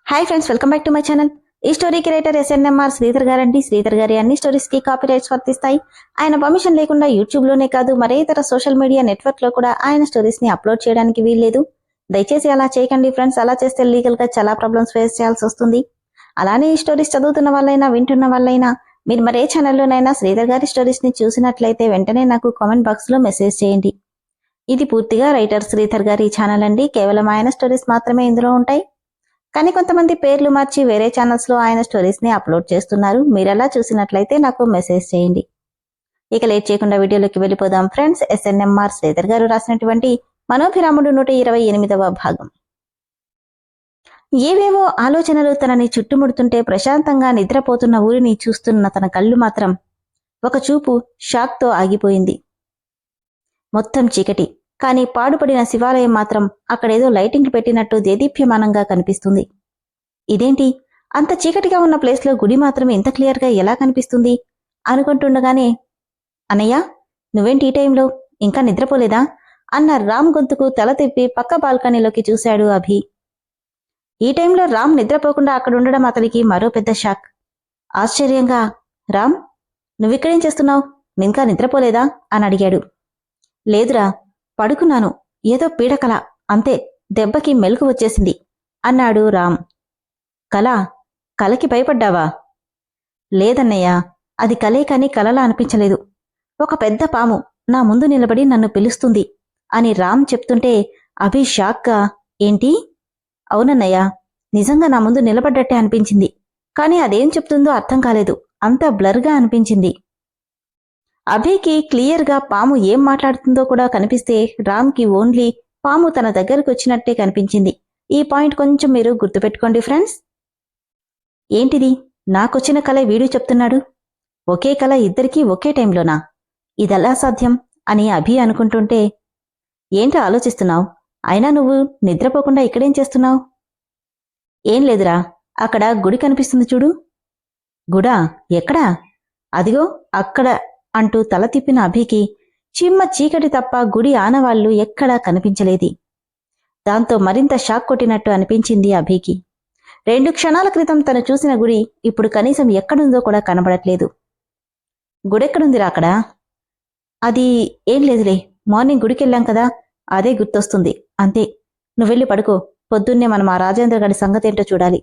Hi friends, welcome back to my channel. ఈ story creator SNMR Sridhar గారండి. శ్రీధర్ గారి అన్ని స్టోరీస్ కి కాపీ రైట్స్ వర్తిస్తాయి. ఆయన పర్మిషన్ లేకుండా యూట్యూబ్ లోనే కాదు, మరే ఇతర సోషల్ మీడియా నెట్వర్క్ లో కూడా ఆయన స్టోరీస్ ని అప్లోడ్ చేయడానికి వీల్లేదు. దయచేసి అలా చేయకండి ఫ్రెండ్స్. అలా చేస్తే లీగల్ గా చాలా ప్రాబ్లమ్స్ ఫేస్ చేయాల్సి వస్తుంది. అలానే ఈ స్టోరీస్ చదువుతున్న వాళ్ళైనా వింటున్న వాళ్ళైనా మీరు మరే ఛానల్లోనైనా శ్రీధర్ గారి స్టోరీస్ ని చూసినట్లయితే వెంటనే నాకు కామెంట్ బాక్స్ లో మెసేజ్ చేయండి. ఇది పూర్తిగా రైటర్ శ్రీధర్ గారి ఛానల్ అండి. కేవలం ఆయన స్టోరీస్ మాత్రమే ఇందులో ఉంటాయి. కానీ కొంతమంది పేర్లు మార్చి వేరే ఛానల్స్ లో ఆయన స్టోరీస్ ని అప్లోడ్ చేస్తున్నారు. మీరలా చూసినట్లయితే నాకు మెసేజ్ చేయండి. ఇక లేట్ చేయకుండా వీడియోలోకి వెళ్ళిపోదాం ఫ్రెండ్స్. ఎస్ఎన్ఎంఆర్ శ్రీధర్ గారు రాసినటువంటి మనోభిరాముడు 128వ భాగం. ఏవేవో ఆలోచనలు తనని చుట్టుముడుతుంటే ప్రశాంతంగా నిద్రపోతున్న ఊరిని చూస్తున్న తన కళ్ళు మాత్రం ఒక చూపు షాక్ తో ఆగిపోయింది. మొత్తం చీకటి, కానీ పాడుపడిన శివాలయం మాత్రం అక్కడేదో లైటింగ్ పెట్టినట్టు దేదీప్యమానంగా కనిపిస్తుంది. ఇదేంటి, అంత చీకటిగా ఉన్న ప్లేస్లో గుడి మాత్రం ఇంత క్లియర్గా ఎలా కనిపిస్తుంది అనుకుంటుండగానే, అన్నయ్య నువ్వేంటి ఈ టైంలో ఇంకా నిద్రపోలేదా అన్న రామ్ గొంతుకు తల తిప్పి పక్క బాల్కనీలోకి చూశాడు అభి. ఈ టైంలో రామ్ నిద్రపోకుండా అక్కడుండడం అతనికి మరో పెద్ద షాక్. ఆశ్చర్యంగా, రామ్ నువ్విక్కడేం చేస్తున్నావు, ఇంకా నిద్రపోలేదా అని అడిగాడు. లేదురా, పడుకున్నాను, ఏదో పీడకల, అంతే, దెబ్బకి మెలకు వచ్చేసింది అన్నాడు రామ్. కలకి భయపడ్డావా? లేదన్నయ్యా, అది కలే కాని కలలా అనిపించలేదు. ఒక పెద్ద పాము నా ముందు నిలబడి నన్ను పిలుస్తుంది అని రామ్ చెప్తుంటే అభి షాక్గా, ఏంటి? అవునన్నయ్యా, నిజంగా నా ముందు నిలబడ్డట్టే అనిపించింది. కానీ అదేం చెప్తుందో అర్థం కాలేదు, అంతా బ్లర్గా అనిపించింది. అభికి క్లియర్గా పాము ఏం మాట్లాడుతుందో కూడా కనిపిస్తే రామ్కి ఓన్లీ పాము తన దగ్గరకు వచ్చినట్టే కనిపించింది. ఈ పాయింట్ కొంచెం మీరు గుర్తుపెట్టుకోండి ఫ్రెండ్స్. ఏంటిది, నాకొచ్చిన కల వీడు చెప్తున్నాడు, ఒకే కల ఇద్దరికీ ఒకే టైంలోనా? ఇదెలా సాధ్యం అని అభి అనుకుంటుంటే, ఏంటి ఆలోచిస్తున్నావు? అయినా నువ్వు నిద్రపోకుండా ఇక్కడేం చేస్తున్నావు? ఏం లేదురా, అక్కడ గుడి కనిపిస్తుంది చూడు. గుడా? ఎక్కడా? అదిగో అక్కడ అంటూ తల తిప్పిన అభికి చిమ్మ చీకటి తప్ప గుడి ఆనవాళ్లు ఎక్కడా కనిపించలేదు. దాంతో మరింత షాక్ కొట్టినట్టు అనిపించింది అభికి. 2 క్షణాల క్రితం తను చూసిన గుడి ఇప్పుడు కనీసం ఎక్కడుందో కూడా కనబడట్లేదు. గుడెక్కడుందిరా అక్కడ? అది ఏం లేదులే, మార్నింగ్ గుడికెళ్ళాం కదా, అదే గుర్తొస్తుంది, అంతే. నువ్వెళ్ళి పడుకో, పొద్దున్నే మనం ఆ రాజేంద్ర గారి సంగతేంటో చూడాలి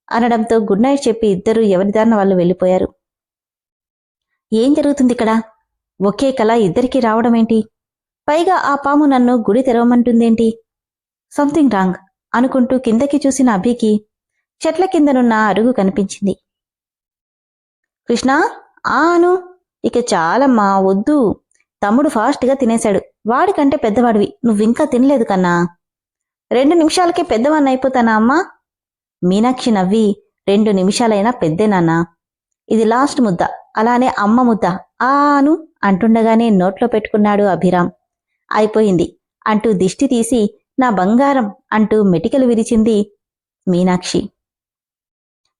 అనడంతో గుడ్ నైట్ చెప్పి ఇద్దరూ ఎవరిదారిన వాళ్ళు వెళ్ళిపోయారు. ఏం జరుగుతుంది ఇక్కడ? ఒకే కల ఇద్దరికీ రావడమేంటి? పైగా ఆ పాము నన్ను గుడి తెరవమంటుందేంటి? సంథింగ్ రాంగ్ అనుకుంటూ కిందకి చూసిన అభికి చెట్ల కిందనున్న అరుగు కనిపించింది. కృష్ణ, ఆను, ఇక చాలమ్మా, వద్దు, తమ్ముడు ఫాస్ట్గా తినేశాడు, వాడికంటే పెద్దవాడివి, నువ్వింకా తినలేదు కన్నా. 2 నిమిషాలకే పెద్దవాణ్ణి అయిపోతానా అమ్మా? మీనాక్షి నవ్వి, 2 నిమిషాలైనా పెద్దేనాన్నా, ఇది లాస్ట్ ముద్ద, అలానే అమ్మ ముద్ద ఆను అంటుండగానే నోట్లో పెట్టుకున్నాడు అభిరామ్. అయిపోయింది అంటూ దిష్టి తీసి, నా బంగారం అంటూ మెటికలు విరిచింది మీనాక్షి.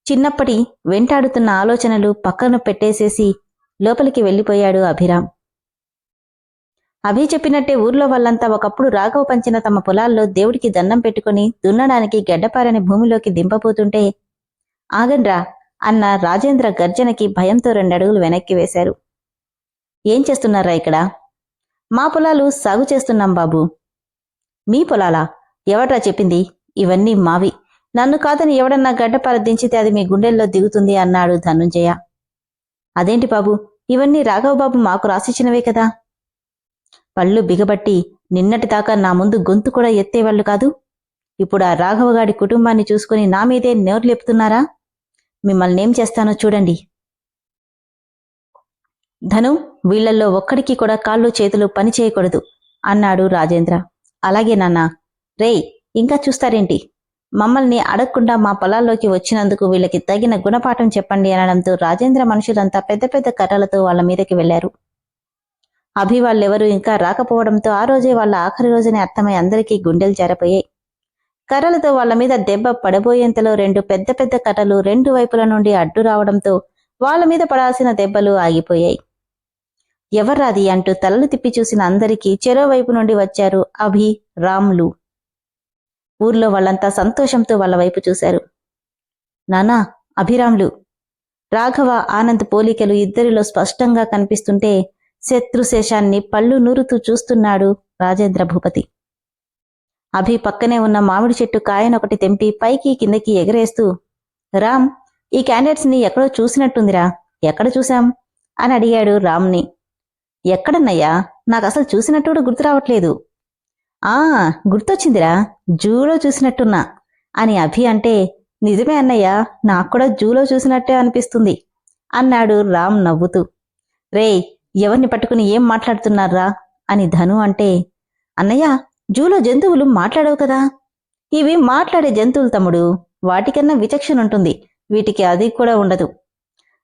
చిన్నప్పటి వెంటాడుతున్న ఆలోచనలు పక్కన పెట్టేసేసి లోపలికి వెళ్ళిపోయాడు అభిరామ్. అభి చెప్పినట్టే ఊర్లో వాళ్ళంతా ఒకప్పుడు రాఘవ పంచిన తమ పొలాల్లో దేవుడికి దండం పెట్టుకుని దున్నడానికి గడ్డపారని భూమిలోకి దింపబోతుంటే, ఆగండ్రా అన్న రాజేంద్ర గర్జనకి భయంతో 2 అడుగులు వెనక్కి వేశారు. ఏం చేస్తున్నారా ఇక్కడ? మా పొలాలు సాగు చేస్తున్నాం బాబూ. మీ పొలాలా? ఎవడ్రా చెప్పింది? ఇవన్నీ మావి, నన్ను కాదని ఎవడన్నా గడ్డపార దించితే అది మీ గుండెల్లో దిగుతుంది అన్నాడు ధనుంజయ. అదేంటి బాబు, ఇవన్నీ రాఘవబాబు మాకు రాసిచ్చినవే కదా. పళ్ళు బిగబట్టి నిన్నటిదాకా నా ముందు గొంతు కూడా ఎత్తేవాళ్లు కాదు, ఇప్పుడు ఆ రాఘవగాడి కుటుంబాన్ని చూసుకుని నా మీదే నోర్లేపుతున్నారా? మిమ్మల్నేం చేస్తానో చూడండి. ధను, వీళ్లల్లో ఒక్కడికి కూడా కాళ్ళు చేతులు పని చేయకూడదు అన్నాడు రాజేంద్ర. అలాగే నాన్నా. రేయ్, ఇంకా చూస్తారేంటి? మమ్మల్ని అడగకుండా మా పొలాల్లోకి వచ్చినందుకు వీళ్ళకి తగిన గుణపాఠం చెప్పండి అనడంతో రాజేంద్ర మనుషులంతా పెద్ద పెద్ద కర్రలతో వాళ్ల మీదకి వెళ్లారు. అభి వాళ్ళెవరూ ఇంకా రాకపోవడంతో ఆ రోజే వాళ్ళ ఆఖరి రోజునే అర్థమై అందరికీ గుండెలు జారిపోయాయి. కర్రలతో వాళ్ల మీద దెబ్బ పడబోయేంతలో 2 పెద్ద పెద్ద కర్రలు 2 వైపుల నుండి అడ్డు రావడంతో వాళ్ల మీద పడాల్సిన దెబ్బలు ఆగిపోయాయి. ఎవర్రాది అంటూ తలలు తిప్పి చూసిన అందరికీ చెరోవైపు నుండి వచ్చారు అభి, రామ్లు. ఊర్లో వాళ్ళంతా సంతోషంతో వాళ్ళ వైపు చూశారు. నానా, అభిరాములు. రాఘవ ఆనంద్ పోలికలు ఇద్దరిలో స్పష్టంగా కనిపిస్తుంటే శత్రుశేషాన్ని పళ్ళు నూరుతూ చూస్తున్నాడు రాజేంద్ర భూపతి. అభి పక్కనే ఉన్న మామిడి చెట్టు కాయనొకటి తెంపి పైకి కిందకి ఎగరేస్తూ, రామ్, ఈ క్యాండిడేట్స్ ని ఎక్కడో చూసినట్టుందిరా, ఎక్కడ చూశాం అని అడిగాడు రామ్ని. ఎక్కడన్నయ్యా, నాకసలు చూసినట్టు కూడా గుర్తు రావట్లేదు. ఆ, గుర్తొచ్చిందిరా, జూలో చూసినట్టున్నా అని అభి అంటే, నిజమే అన్నయ్య, నాక్కూడా జూలో చూసినట్టే అనిపిస్తుంది అన్నాడు రామ్ నవ్వుతూ. రేయ్, ఎవరిని పట్టుకుని ఏం మాట్లాడుతున్నారా అని ధను అంటే, అన్నయ్య, జూలో జంతువులు మాట్లాడవు కదా. ఇవి మాట్లాడే జంతువులు తమ్ముడు, వాటికన్నా విచక్షణ ఉంటుంది, వీటికి అది కూడా ఉండదు.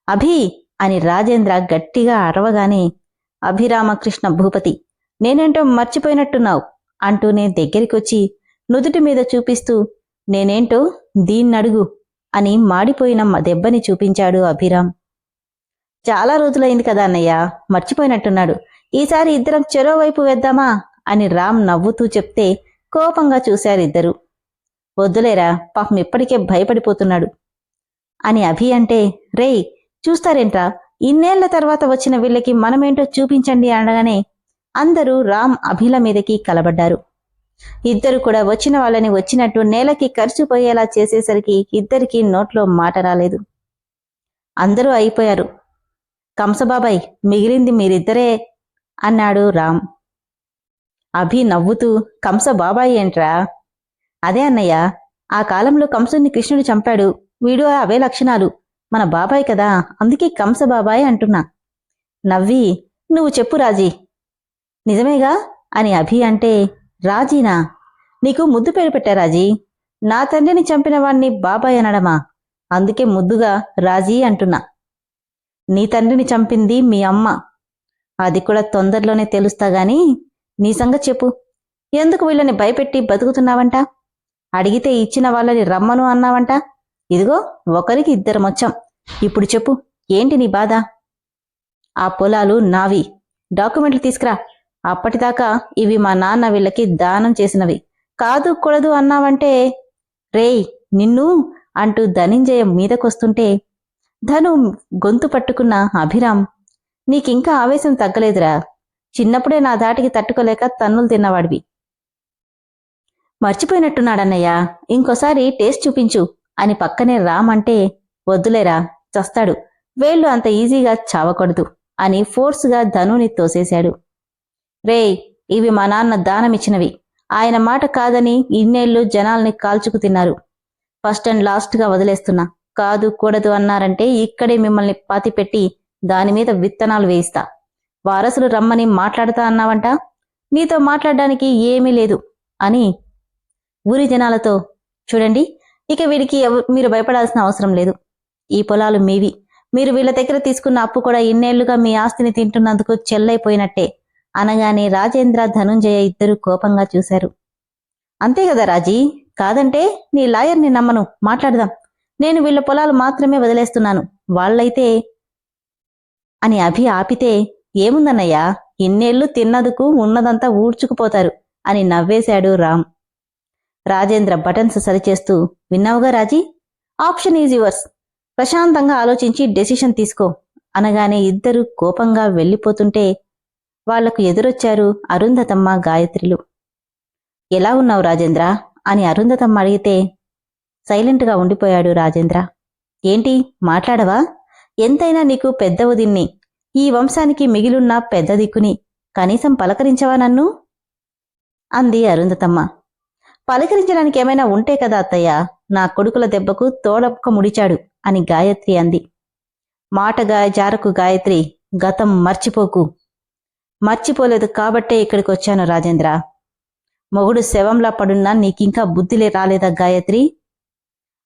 అభి అని రాజేంద్ర గట్టిగా అరవగానే, అభిరామకృష్ణ భూపతి, నేనేంటో మర్చిపోయినట్టున్నావు అంటూనే దగ్గరికొచ్చి నుదుటి మీద చూపిస్తూ, నేనేంటో దీన్నడుగు అని మాడిపోయిన దెబ్బని చూపించాడు అభిరామ్. చాలా రోజులైంది కదా అన్నయ్య, మర్చిపోయినట్టున్నాడు, ఈసారి ఇద్దరం చెరోవైపు వేద్దామా అని రామ్ నవ్వుతూ చెప్తే కోపంగా చూశారిద్దరూ. వద్దులేరా, పాపం ఇప్పటికే భయపడిపోతున్నాడు అని అభి అంటే, రేయ్, చూస్తారేంట్రా, ఇన్నేళ్ల తర్వాత వచ్చిన వీళ్ళకి మనమేంటో చూపించండి అనగానే అందరూ రామ్ అభిల మీదకి కలబడ్డారు. ఇద్దరు కూడా వచ్చిన వాళ్ళని వచ్చినట్టు నేలకి ఖర్చుపోయేలా చేసేసరికి ఇద్దరికీ నోట్లో మాట రాలేదు. అందరూ అయిపోయారు. కంసబాబాయ్, మిగిలింది మీరిద్దరే అన్నాడు రామ్. అభి నవ్వుతూ, కంసబాబాయ్ ఏంట్రా? అదే అన్నయ్య, ఆ కాలంలో కంసుని కృష్ణుడు చంపాడు, వీడు అవే లక్షణాలు, మన బాబాయ్ కదా, అందుకే కంసబాబాయ్ అంటున్నా. నవ్వి, నువ్వు చెప్పు రాజీ. నిజమేగా అని అభి అంటే, రాజీనా? నీకు ముద్దు పేరు పెట్టా రాజీ, నా తండ్రిని చంపిన వాణ్ణి బాబాయ్ అనడమా, అందుకే ముద్దుగా రాజీ అంటున్నా. నీ తండ్రిని చంపింది మీ అమ్మ, అది కూడా తొందరలోనే తెలుస్తాగాని నీ సంగతి చెప్పు. ఎందుకు వీళ్ళని భయపెట్టి బతుకుతున్నావంట? అడిగితే ఇచ్చిన వాళ్ళని రమ్మను అన్నావంట. ఇదిగో ఒకరికి ఇద్దరమొచ్చాం, ఇప్పుడు చెప్పు, ఏంటి నీ బాధ? ఆ పొలాలు నావి, డాక్యుమెంట్లు తీసుకురా. అప్పటిదాకా ఇవి మా నాన్న వీళ్ళకి దానం చేసినవి, కాదు కూడదు అన్నావంటే రేయ్ నిన్ను అంటూ ధనంజయ మీదకొస్తుంటే ధను గొంతు పట్టుకున్న అభిరామ్, నీకింకా ఆవేశం తగ్గలేదురా, చిన్నప్పుడే నా దాటికి తట్టుకోలేక తన్నులు తిన్నవాడివి. మర్చిపోయినట్టున్నాడన్నయ్య, ఇంకోసారి టేస్ట్ చూపించు అని పక్కనే రామ్ అంటే, వద్దులేరా, చస్తాడు, వేళ్ళు అంత ఈజీగా చావకూడదు అని ఫోర్సుగా ధనుని తోసేశాడు. రేయ్, ఇవి మా నాన్న దానమిచ్చినవి, ఆయన మాట కాదని ఇన్నేళ్లు జనాల్ని కాల్చుకు తిన్నారు, ఫస్ట్ అండ్ లాస్ట్గా వదిలేస్తున్నా, కాదు కూడదు అన్నారంటే ఇక్కడే మిమ్మల్ని పాతిపెట్టి దానిమీద విత్తనాలు వేయిస్తా. వారసులు రమ్మని మాట్లాడుతా అన్నావంట, నీతో మాట్లాడడానికి ఏమీ లేదు అని ఊరి జనాలతో, చూడండి, ఇక వీడికి మీరు భయపడాల్సిన అవసరం లేదు, ఈ పొలాలు మీవి, మీరు వీళ్ళ దగ్గర తీసుకున్న అప్పు కూడా ఇన్నేళ్లుగా మీ ఆస్తిని తింటున్నందుకు చెల్లైపోయినట్టే అనగానే రాజేంద్ర ధనుంజయ ఇద్దరూ కోపంగా చూశారు. అంతే కదా రాజీ, కాదంటే నీ లాయర్ని నమ్మను, మాట్లాడదాం, నేను వీళ్ళ పొలాలు మాత్రమే వదిలేస్తున్నాను, వాళ్ళైతే అని అభి ఆపితే, ఏముందన్నయ్యా, ఇన్నేళ్లు తిన్నదుకు ఉన్నదంతా ఊడ్చుకుపోతారు అని నవ్వేశాడు రామ్. రాజేంద్ర బటన్స్ సరిచేస్తూ, విన్నావుగా రాజీ, ఆప్షన్ ఈజ్ యువర్స్, ప్రశాంతంగా ఆలోచించి డెసిషన్ తీసుకో అనగానే ఇద్దరూ కోపంగా వెళ్ళిపోతుంటే వాళ్లకు ఎదురొచ్చారు అరుంధతమ్మ గాయత్రిలు. ఎలా ఉన్నావు రాజేంద్ర అని అరుంధతమ్మ అడిగితే సైలెంట్గా ఉండిపోయాడు రాజేంద్ర. ఏంటి మాట్లాడవా? ఎంతైనా నీకు పెద్దవు దిన్ని, ఈ వంశానికి మిగిలున్న పెద్ద దిక్కుని, కనీసం పలకరించవా నన్ను అంది అరుంధతమ్మ. పలకరించడానికి ఏమైనా ఉంటే కదా అత్తయ్య, నా కొడుకుల దెబ్బకు తోడొక్క ముడిచాడు అని గాయత్రి అంది. మాటగా జారకు గాయత్రి, గతం మర్చిపోకు. మర్చిపోలేదు కాబట్టే ఇక్కడికొచ్చాను రాజేంద్ర. మొగుడు శవంలా పడున్నా నీకింకా బుద్ధిలే రాలేదా గాయత్రి?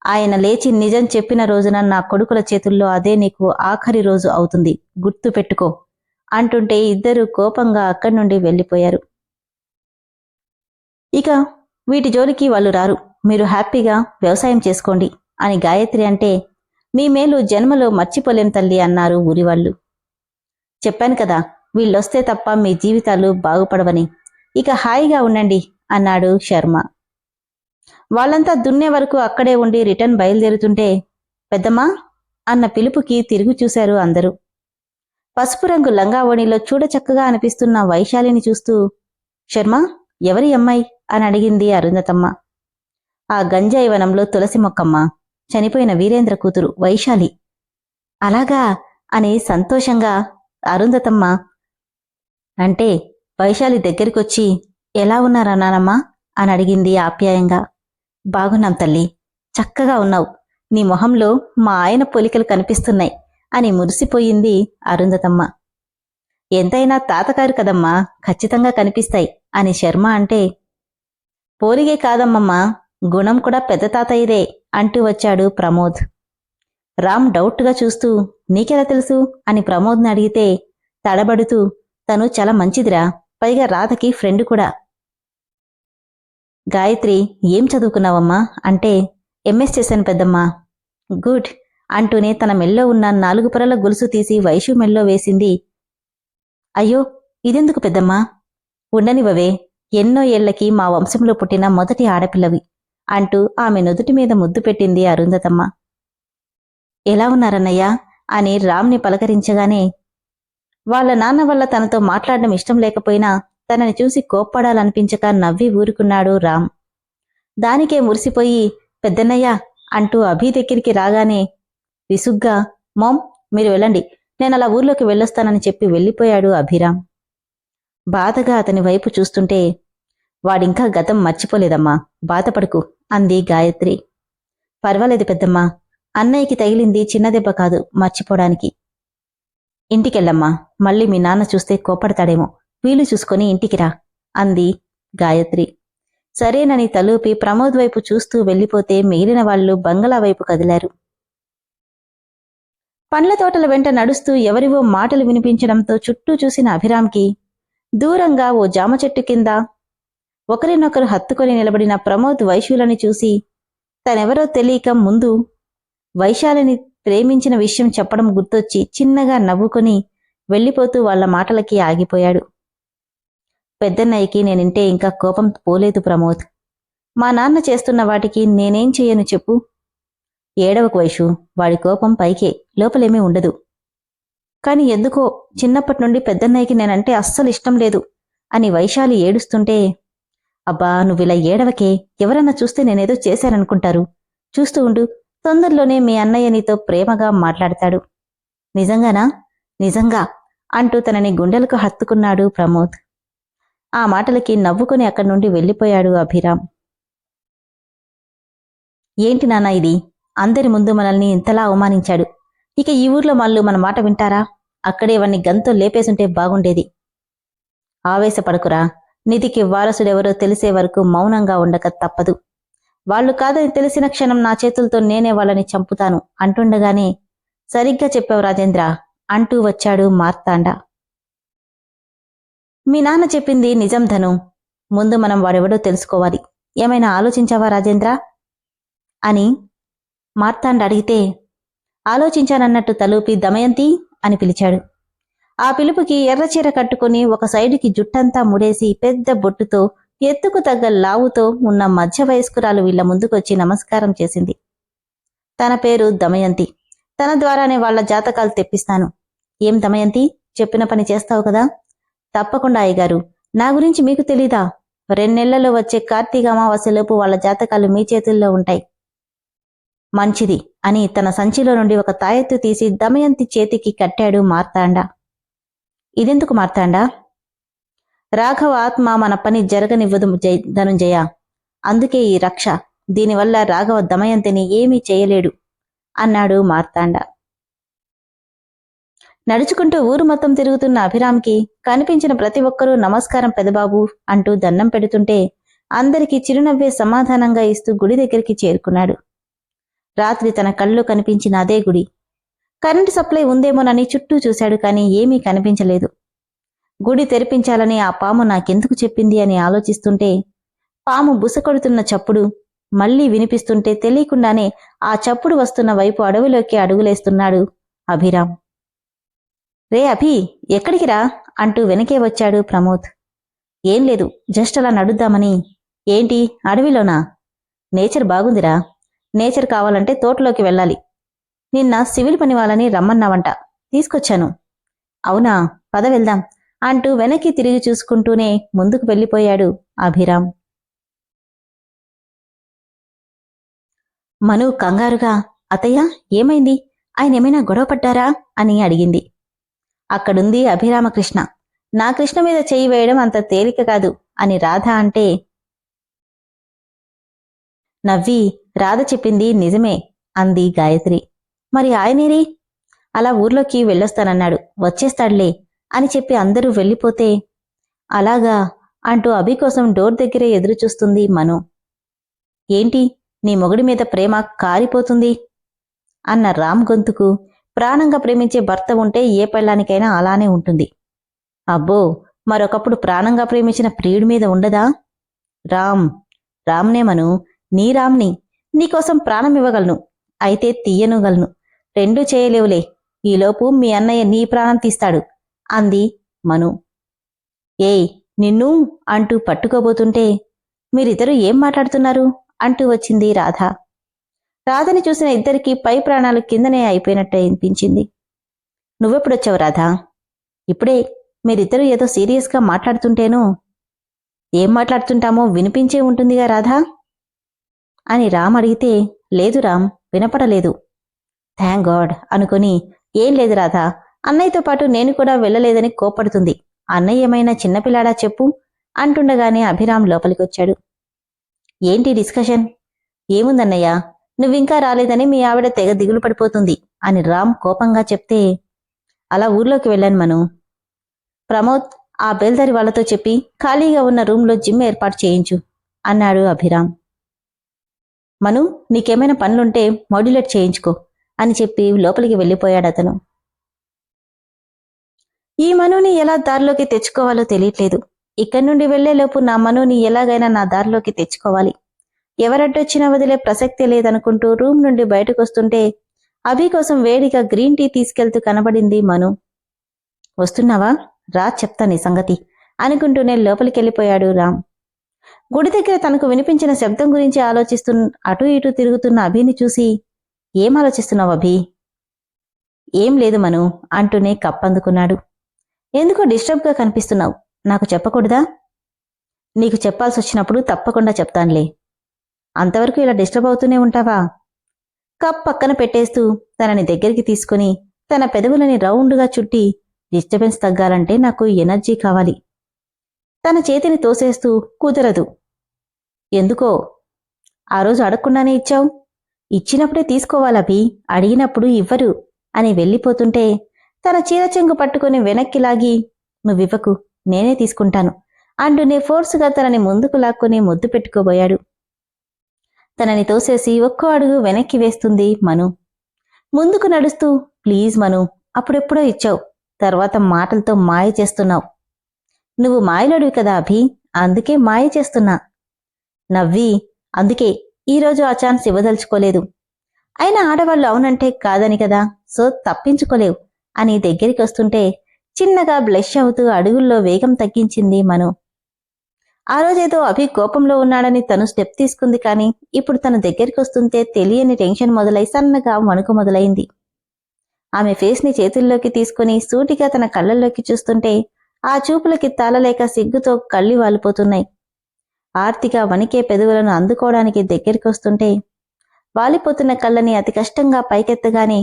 ఆయన లేచి నిజం చెప్పిన రోజున నా కొడుకుల చేతుల్లో అదే నీకు ఆఖరి రోజు అవుతుంది, గుర్తు పెట్టుకో అంటుంటే ఇద్దరూ కోపంగా అక్కడి నుండి వెళ్ళిపోయారు. ఇక వీటి జోలికి వాళ్ళు రారు, మీరు హ్యాపీగా వ్యవసాయం చేసుకోండి అని గాయత్రి అంటే, మీ మేలు జన్మలో మర్చిపోలేం తల్లి అన్నారు ఊరివాళ్లు. చెప్పాను కదా, వీళ్ళొస్తే తప్ప మీ జీవితాలు బాగుపడవని, ఇక హాయిగా ఉండండి అన్నాడు శర్మ. వాళ్ళంతా దున్నే వరకు అక్కడే ఉండి రిటర్న్ బయలుదేరుతుంటే, పెద్దమ్మా అన్న పిలుపుకి తిరిగి చూశారు అందరూ. పసుపు రంగు లంగావోణిలో చూడచక్కగా అనిపిస్తున్న వైశాలిని చూస్తూ, శర్మ, ఎవరి అమ్మాయి అని అడిగింది అరుంధతమ్మ. ఆ గంజాయి వనంలో తులసి మొక్కమ్మ, చనిపోయిన వీరేంద్ర కూతురు వైశాలి. అలాగా అని సంతోషంగా అరుంధతమ్మ అంటే వైశాలి దగ్గరికొచ్చి, ఎలా ఉన్నారా నానమ్మా అని అడిగింది ఆప్యాయంగా. బాగున్నాం తల్లి, చక్కగా ఉన్నావు, నీ మొహంలో మా ఆయన పోలికలు కనిపిస్తున్నాయి అని మురిసిపోయింది అరుంధతమ్మ. ఎంతైనా తాతగారు కదమ్మా, ఖచ్చితంగా కనిపిస్తాయి అని శర్మ అంటే, పోలిగే కాదమ్మమ్మా, గుణం కూడా పెద్ద తాతయ్యదే అంటూ వచ్చాడు ప్రమోద్. రామ్ డౌట్గా చూస్తూ, నీకెలా తెలుసు అని ప్రమోద్ని అడిగితే తడబడుతూ, తను చాలా మంచిదిరా, పైగా రాధకి ఫ్రెండ్ కూడా. గాయత్రి, ఏం చదువుకున్నావమ్మా అంటే, ఎంఎస్ చేశాను పెద్దమ్మా. గుడ్ అంటూనే తన మెల్లో ఉన్న 4 పొరల గొలుసు తీసి వైషు మెల్లో వేసింది. అయ్యో, ఇదెందుకు పెద్దమ్మా? ఉండనివవే, ఎన్నో ఏళ్లకి మా వంశంలో పుట్టిన మొదటి ఆడపిల్లవి అంటూ ఆమె నుదుటి మీద ముద్దు పెట్టింది అరుంధతమ్మ. ఎలా ఉన్నారన్నయ్యా అని రామ్ని పలకరించగానే, వాళ్ల నాన్న వల్ల తనతో మాట్లాడడం ఇష్టం లేకపోయినా తనని చూసి కోప్పడాలనిపించక నవ్వి ఊరుకున్నాడు రామ్. దానికే మురిసిపోయి, పెద్దన్నయ్యా అంటూ అభి దగ్గరికి రాగానే విసుగ్గా, మామ్, మీరు వెళ్ళండి, నేనలా ఊర్లోకి వెళ్ళొస్తానని చెప్పి వెళ్ళిపోయాడు అభిరామ్. బాధగా అతని వైపు చూస్తుంటే, వాడింకా గతం మర్చిపోలేదమ్మా, బాధపడుకు అంది గాయత్రి. పర్వాలేదు పెద్దమ్మా, అన్నయ్యకి తగిలింది చిన్న దెబ్బ కాదు మర్చిపోవడానికి. ఇంటికెళ్ళమ్మా, మళ్ళీ మీ నాన్న చూస్తే కోపడతాడేమో, వీలు చూసుకొని ఇంటికిరా అంది గాయత్రి. సరేనని తలూపి ప్రమోద్ వైపు చూస్తూ వెళ్ళిపోతే మిగిలిన వాళ్లు బంగళా వైపు కదిలారు. పండ్ల తోటల వెంట నడుస్తూ ఎవరివో మాటలు వినిపించడంతో చుట్టూ చూసిన అభిరామ్కి దూరంగా ఓ జామ చెట్టు కింద ఒకరినొకరు హత్తుకొని నిలబడిన ప్రమోద్ వైశ్యులని చూసి తనెవరో తెలియక ముందు వైశాలిని ప్రేమించిన విషయం చెప్పడం గుర్తొచ్చి చిన్నగా నవ్వుకొని వెళ్ళిపోతూ వాళ్ల మాటలకి ఆగిపోయాడు. పెద్దన్నయ్యకి నేనింటే ఇంకా కోపం పోలేదు ప్రమోద్. మా నాన్న చేస్తున్న వాటికి నేనేం చెయ్యను చెప్పు. ఏడవకు వైషు, వాడి కోపం పైకే, లోపలేమీ ఉండదు. కాని ఎందుకో చిన్నప్పటి నుండి పెద్దన్నయ్యకి నేనంటే అస్సలు ఇష్టం లేదు అని వైశాలి ఏడుస్తుంటే, అబ్బా నువ్విలా ఏడవకే, ఎవరన్నా చూస్తే నేనేదో చేశాననుకుంటారు. చూస్తూ ఉండు, తొందరలోనే మీ అన్నయ్య నీతో ప్రేమగా మాట్లాడతాడు. నిజంగానా? నిజంగా అంటూ తనని గుండెలకు హత్తుకున్నాడు ప్రమోద్. ఆ మాటలకి నవ్వుకుని అక్కడి నుండి వెళ్ళిపోయాడు అభిరామ్. ఏంటి నాన్న ఇది, అందరి ముందు మనల్ని ఇంతలా అవమానించాడు. ఇక ఈ ఊర్లో వాళ్ళు మన మాట వింటారా? అక్కడే వాణ్ణి గంతో లేపేసుంటే బాగుండేది. ఆవేశపడకురా, నిధికి వారసుడెవరో తెలిసే వరకు మౌనంగా ఉండక తప్పదు. వాళ్లు కాదని తెలిసిన క్షణం నా చేతులతో నేనే వాళ్ళని చంపుతాను అంటుండగానే, సరిగ్గా చెప్పావు రాజేంద్ర అంటూ వచ్చాడు మార్తాండ. మీ నాన్న చెప్పింది నిజం ధను, ముందు మనం వాడెవడో తెలుసుకోవాలి. ఏమైనా ఆలోచించావా రాజేంద్ర అని మార్తాండ అడిగితే, ఆలోచించానన్నట్టు తలూపి దమయంతి అని పిలిచాడు. ఆ పిలుపుకి ఎర్రచీర కట్టుకుని ఒక సైడుకి జుట్టంతా ముడేసి పెద్ద బొట్టుతో ఎత్తుకు తగ్గ లావుతో ఉన్న మధ్య వయస్కురాలు వీళ్ల ముందుకొచ్చి నమస్కారం చేసింది. తన పేరు దమయంతి. తన ద్వారానే వాళ్ల జాతకాలు తెప్పిస్తాను. ఏం దమయంతి, చెప్పిన పని చేస్తావు కదా? తప్పకుండా అయ్యగారు. నా గురించి మీకు తెలీదా? 2 నెలల్లో వచ్చే కార్తీక అమావాస్యలోపు వాళ్ల జాతకాలు మీ చేతుల్లో ఉంటాయి. మంచిది అని తన సంచిలో నుండి ఒక తాయెత్తు తీసి దమయంతి చేతికి కట్టాడు మార్తాండ. ఇదెందుకు మార్తాండా? రాఘవ ఆత్మ మన పని జరగనివ్వదు ధనుంజయ, అందుకే ఈ రక్ష. దీనివల్ల రాఘవ దమయంతిని ఏమీ చేయలేడు అన్నాడు మార్తాండ. నడుచుకుంటూ ఊరు మొత్తం తిరుగుతున్న అభిరామ్కి కనిపించిన ప్రతి ఒక్కరూ నమస్కారం పెదబాబు అంటూ దండం పెడుతుంటే అందరికీ చిరునవ్వే సమాధానంగా ఇస్తూ గుడి దగ్గరికి చేరుకున్నాడు. రాత్రి తన కళ్ళు కనిపించిన అదే గుడి. కరెంటు సప్లై ఉందేమోనని చుట్టూ చూశాడు, కానీ ఏమీ కనిపించలేదు. గుడి తెరిపించాలని ఆ పాము నాకెందుకు చెప్పింది అని ఆలోచిస్తుంటే పాము బుసకొడుతున్న చప్పుడు మళ్లీ వినిపిస్తుంటే తెలియకుండానే ఆ చప్పుడు వస్తున్న వైపు అడవిలోకి అడుగులేస్తున్నాడు అభిరామ్. రే అభి, ఎక్కడికిరా అంటూ వెనకే వచ్చాడు ప్రమోద్. ఏం లేదు, జస్ట్ అలా నడుద్దామని. ఏంటి అడవిలోనా? నేచర్ బాగుందిరా. నేచర్ కావాలంటే తోటలోకి వెళ్ళాలి. నిన్న సివిల్ పని వాళ్ళని రమ్మన్నావంట, తీసుకొచ్చాను. అవునా, పద వెళ్దాం అంటూ వెనక్కి తిరిగి చూసుకుంటూనే ముందుకు వెళ్ళిపోయాడు అభిరామ్. మను కంగారుగా, అత్తయ్య ఏమైంది, ఆయనేమైనా గొడవపడ్డారా అని అడిగింది. అక్కడుంది అభిరామకృష్ణ. నా కృష్ణ మీద చెయ్యి వేయడం అంత తేలిక కాదు అని రాధ అంటే నవ్వి, రాధ చెప్పింది నిజమే అంది గాయత్రి. మరి ఆయనేరి? అలా ఊర్లోకి వెళ్ళొస్తానన్నాడు, వచ్చేస్తాడులే అని చెప్పి అందరూ వెళ్ళిపోతే, అలాగా అంటూ అభి కోసం డోర్ దగ్గరే ఎదురుచూస్తుంది మను. ఏంటి, నీ మొగుడి మీద ప్రేమ కారిపోతుంది అన్న రామ్ గొంతుకు ప్రాణంగా ప్రేమించే భర్త ఉంటే ఏ పెళ్ళానికైనా అలానే ఉంటుంది. అబ్బో, మరొకప్పుడు ప్రాణంగా ప్రేమించిన ప్రియుడి మీద ఉండదా? రామ్నే మను, నీ రామ్ని. నీకోసం ప్రాణం ఇవ్వగలను, అయితే తీయనుగలను, రెండూ చేయలేవులే. ఈలోపు మీ అన్నయ్య నీ ప్రాణం తీస్తాడు అంది మను. ఏయ్ నిన్ను అంటూ పట్టుకోబోతుంటే, మీరిద్దరూ ఏం మాట్లాడుతున్నారు అంటూ వచ్చింది రాధ. రాధని చూసిన ఇద్దరికీ పై ప్రాణాలు కిందనే అయిపోయినట్టే అనిపించింది. నువ్వెప్పుడొచ్చావు రాధా? ఇప్పుడే. మీరిద్దరూ ఏదో సీరియస్గా మాట్లాడుతుంటేనూ. ఏం మాట్లాడుతుంటామో వినిపించే ఉంటుందిగా రాధా అని రామ్ అడిగితే, లేదు రామ్, వినపడలేదు. థ్యాంక్ గాడ్ అనుకుని, ఏం లేదు రాధా, అన్నయ్యతో పాటు నేను కూడా వెళ్ళలేదని కోప్పడుతుంది. అన్నయ్య ఏమైనా చిన్నపిల్లాడా చెప్పు అంటుండగానే అభిరామ్ లోపలికొచ్చాడు. ఏంటి డిస్కషన్? ఏముందన్నయ్యా, నువ్వింకా రాలేదని మీ ఆవిడ తెగ దిగులు పడిపోతుంది అని రామ్ కోపంగా చెప్తే, అలా ఊర్లోకి వెళ్ళాను మను. ప్రమోద్, ఆ బేల్దారి వాళ్లతో చెప్పి ఖాళీగా ఉన్న రూంలో జిమ్ ఏర్పాటు చేయించు అన్నాడు అభిరామ్. మను, నీకేమైనా పనులుంటే మాడ్యులేట్ చేయించుకో అని చెప్పి లోపలికి వెళ్ళిపోయాడతను. ఈ మనుని ఎలా దారిలోకి తెచ్చుకోవాలో తెలియట్లేదు. ఇక్కడి నుండి వెళ్లేలోపు నా మనుని ఎలాగైనా నా దారిలోకి తెచ్చుకోవాలి. ఎవరడ్డొచ్చినా వదిలే ప్రసక్తే లేదనుకుంటూ రూమ్ నుండి బయటకొస్తుంటే అభి కోసం వేడిగా గ్రీన్ టీ తీసుకెళ్తూ కనబడింది మను. వస్తున్నావా? రా, చెప్తా నీ సంగతి అనుకుంటూనే లోపలికెళ్ళిపోయాడు రామ్. గుడి దగ్గర తనకు వినిపించిన శబ్దం గురించి ఆలోచిస్తూ అటూ ఇటూ తిరుగుతున్న అభిని చూసి, ఏం ఆలోచిస్తున్నావు అభి? ఏం లేదు మను అంటూనే కప్పందుకున్నాడు. ఎందుకో డిస్టర్బ్గా కనిపిస్తున్నావు, నాకు చెప్పకూడదా? నీకు చెప్పాల్సి వచ్చినప్పుడు తప్పకుండా చెప్తానులే. అంతవరకు ఇలా డిస్టర్బ్ అవుతూనే ఉంటావా? కప్ పక్కన పెట్టేస్తూ తనని దగ్గరికి తీసుకుని తన పెదవులని రౌండ్గా చుట్టి, డిస్టర్బెన్స్ తగ్గాలంటే నాకు ఎనర్జీ కావాలి. తన చేతిని తోసేస్తూ, కుదరదు. ఎందుకో? ఆ రోజు అడగకుండానే ఇచ్చావు. ఇచ్చినప్పుడే తీసుకోవాలభి, అడిగినప్పుడు ఇవ్వరు అని వెళ్ళిపోతుంటే తన చీరచెంగు పట్టుకుని వెనక్కి లాగి, నువ్వివ్వకు, నేనే తీసుకుంటాను అంటూనే ఫోర్సుగా తనని ముందుకు లాక్కుని ముద్దు పెట్టుకోబోయాడు. తనని తోసేసి ఒక్కో అడుగు వెనక్కి వేస్తుంది మను. ముందుకు నడుస్తూ, ప్లీజ్ మను, అప్పుడెప్పుడో ఇచ్చావు, తర్వాత మాటలతో మాయ చేస్తున్నావు. నువ్వు మాయలోడివి కదా అభి, అందుకే మాయ చేస్తున్నా. నవ్వి, అందుకే ఈరోజు ఆ ఛాన్స్ ఇవ్వదలుచుకోలేదు. అయినా ఆడవాళ్ళు అవునంటే కాదని కదా, సో తప్పించుకోలేవు అని దగ్గరికి వస్తుంటే చిన్నగా బ్లష్ అవుతూ అడుగుల్లో వేగం తగ్గించింది మను. ఆ రోజేదో అభి కోపంలో ఉన్నాడని తను స్టెప్ తీసుకుంది, కానీ ఇప్పుడు తన దగ్గరికి వస్తుంటే తెలియని టెన్షన్ మొదలై సన్నగా వణుకు మొదలైంది. ఆమె ఫేస్ని చేతుల్లోకి తీసుకుని సూటిగా తన కళ్ళల్లోకి చూస్తుంటే ఆ చూపులకి తాళలేక సిగ్గుతో కళ్ళి వాలిపోతున్నాయి. ఆర్తిగా వణికే పెదవులను అందుకోవడానికి దగ్గరికొస్తుంటే వాలిపోతున్న కళ్ళని అతి కష్టంగా పైకెత్తగానే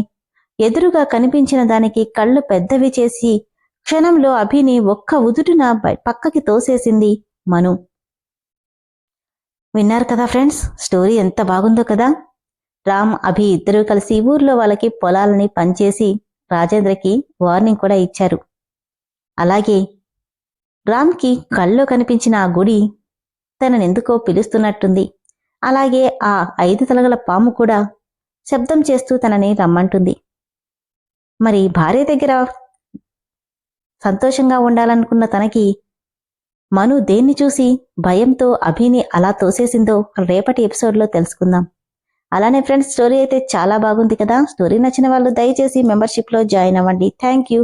ఎదురుగా కనిపించిన దానికి కళ్ళు పెద్దవి చేసి క్షణంలో అభిని ఒక్క ఉదుటున పక్కకి తోసేసింది మను. విన్నారు కదా ఫ్రెండ్స్, స్టోరీ ఎంత బాగుందో కదా. రామ్, అభి ఇద్దరూ కలిసి ఊర్లో వాళ్ళకి పొలాలని పంచేసి రాజేంద్రకి వార్నింగ్ కూడా ఇచ్చారు. అలాగే రామ్కి కళ్ళలో కనిపించిన ఆ గుడి తననెందుకో పిలుస్తున్నట్టుంది. అలాగే ఆ 5 తలగల పాము కూడా శబ్దం చేస్తూ తనని రమ్మంటుంది. మరి భార్య దగ్గర సంతోషంగా ఉండాలనుకున్న తనకి మను దేన్ని చూసి భయంతో అభిని అలా తోసేసిందో రేపటి ఎపిసోడ్లో తెలుసుకుందాం. అలానే ఫ్రెండ్స్, స్టోరీ అయితే చాలా బాగుంది కదా. స్టోరీ నచ్చిన వాళ్ళు దయచేసి మెంబర్షిప్లో జాయిన్ అవ్వండి. Thank you.